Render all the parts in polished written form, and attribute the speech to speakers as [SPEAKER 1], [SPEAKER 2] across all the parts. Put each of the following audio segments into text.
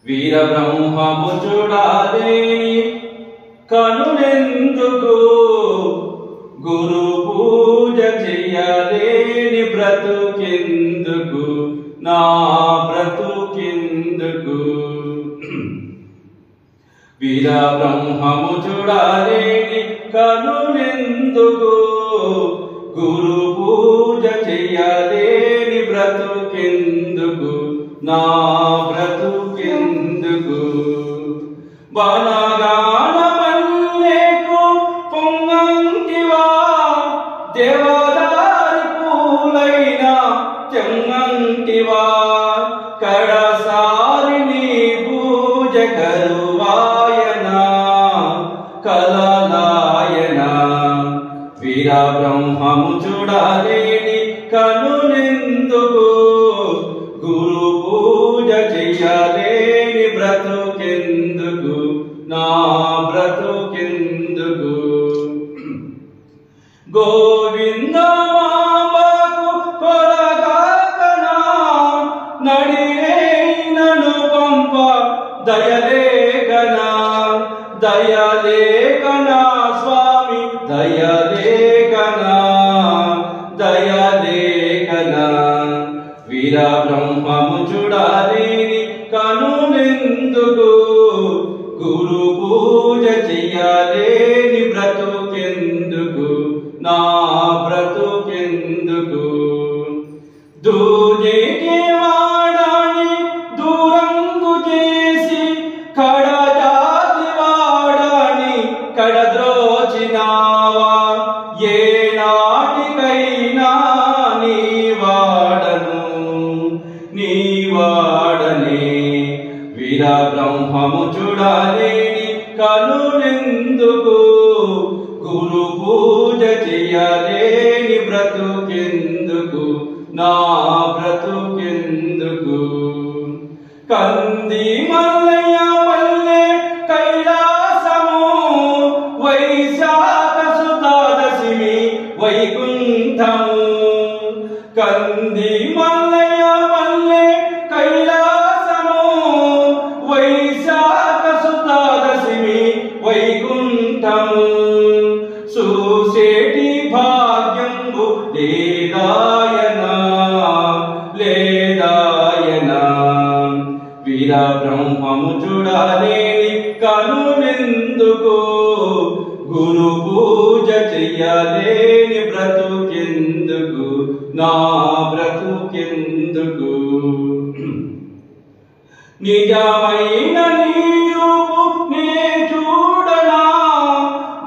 [SPEAKER 1] వీర బ్రహ్మము చూడాలి కనులెందుకు, గురు పూజ చెయ్యలేని బ్రతుకెందుకు, నా బ్రతుకెందుకు. వీర బ్రహ్మము చూడాలేని కనులెందుకు, గురు పూజ చెయ్యలేని బ్రతుకెందుకు, నా బ్రతుకెందుకు. బనగాన మల్లెకు పొంగంటివా, దేవదారి పూలైన చెంగంటివా, కడసారి నీ పూజ కరువాయనా కలలాయనా. వీర బ్రహ్మము చూడాలేని కనులెందుకు, గురు పూజ చెయ్యలేని బ్రతుకెందుకు, నా బ్రతుకెందుకు. గోవిందమాంబకు కొరగాకనా, నడిరేనను పంప దయలేకనా, దయలేకనా స్వామి దయలేకనా, దయలేకనా. వీర బ్రహ్మము చూడాలేని కనులెందుకు, గురు పూజ చెయ్యలేని బ్రతుకెందుకు, నా బ్రతుకెందుకు. దూజేటి వాడని దూరంగు చేసి, కడజాతి వాడని కడద్రోచినావా, ఏ నాటికైనా నీ వాడను నీ వాడనే. వీర బ్రహ్మము చూడాలేని కనులెందుకు, గురు పూజ చెయ్యలేని బ్రతుకెందుకు, నా బ్రతుకెందుకు. కంది మల్లయ్య పల్లె కైలాసము, వైశాఖ సుతాదశమి వైకుంఠము. కంది మల్లయ్య పల్లె కైలాసము, వైశాఖ సుతాదశమి వైకుంఠము. చూసేటి భాగ్యంబు లేదాయనా లేదాయనా. వీర బ్రహ్మము చూడాలేని కనులెందుకు, గురు పూజ చెయ్యలేని బ్రతుకెందుకు, నా బ్రతుకెందుకు. నిజమైన నీ రూపు నే చూడనా,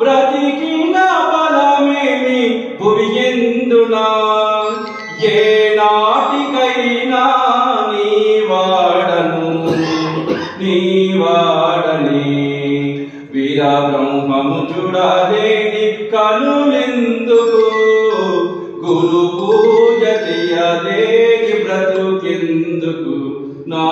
[SPEAKER 1] బ్రతికిన బలమేమి భువియందునా, ఏ నాటికైనా నీ వాడను నీ వాడనే. వీర బ్రహ్మము చూడాలేని కనులెందుకు, గురు పూజ చెయ్యలేని బ్రతుకెందుకు, నా